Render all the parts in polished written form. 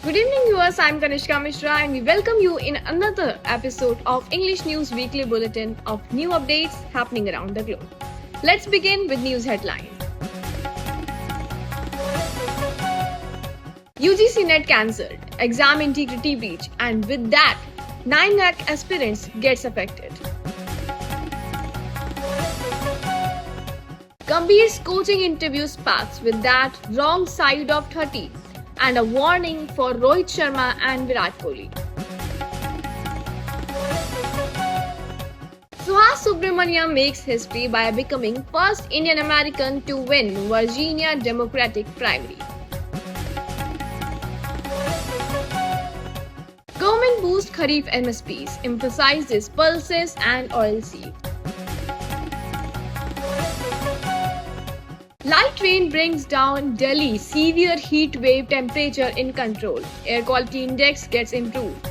Good evening, viewers. I'm Kanishka Mishra, and we welcome you in another episode of English News Weekly Bulletin of new updates happening around the globe. Let's begin with news headlines. UGC NET cancelled, exam integrity breach, and with that, 9 lakh aspirants gets affected. Gambhir's coaching interview sparks with that wrong side of 30 and a warning for Rohit Sharma and Virat Kohli. Suhas Subramaniam makes history by becoming first Indian American to win Virginia Democratic primary. Government boost Kharif MSPs, emphasizes pulses and oilseed. Light rain brings down Delhi severe heat wave, temperature in control. Air quality index gets improved.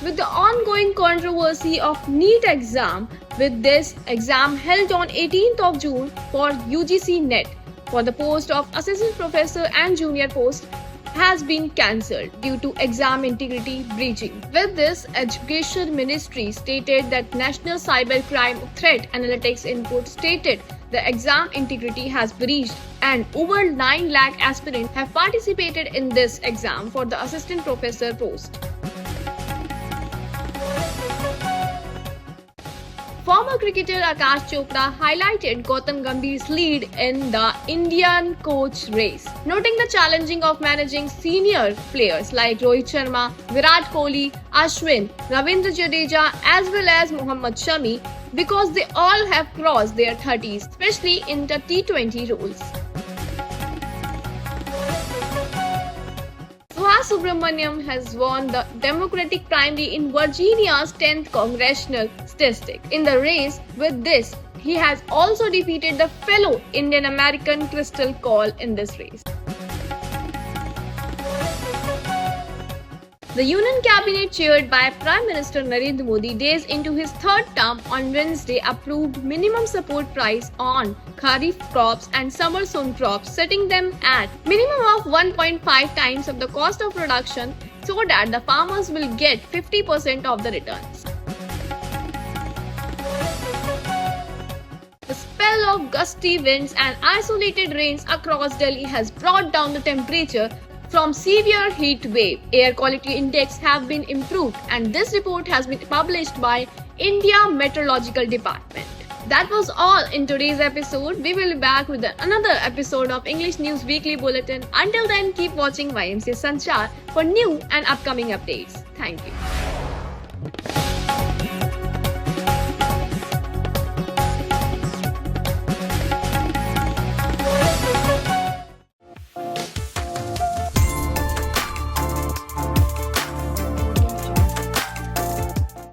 With the ongoing controversy of NEET exam, with this exam held on 18th of June for UGC NET for the post of assistant professor and junior post has been cancelled due to exam integrity breaching. With this, Education Ministry stated that National Cybercrime Threat Analytics Input stated the exam integrity has breached and over 9 lakh aspirants have participated in this exam for the assistant professor post. Former cricketer Akash Chopra highlighted Gautam Gambhir's lead in the Indian coach race, noting the challenging of managing senior players like Rohit Sharma, Virat Kohli, Ashwin, Ravindra Jadeja as well as Mohammad Shami because they all have crossed their 30s, especially in the T20 roles. Suhas Subramaniam has won the Democratic primary in Virginia's 10th congressional district. In the race, with this, he has also defeated the fellow Indian American Crystal Call in this race. The Union Cabinet chaired by Prime Minister Narendra Modi days into his third term on Wednesday approved minimum support price on Kharif crops and summer sown crops, setting them at minimum of 1.5 times of the cost of production so that the farmers will get 50% of the returns. The spell of gusty winds and isolated rains across Delhi has brought down the temperature from severe heat wave. Air quality index have been improved, and this report has been published by India Meteorological Department. That was all in today's episode. We will be back with another episode of English News Weekly Bulletin. Until then, keep watching YMCA Sanchar for new and upcoming updates. Thank you.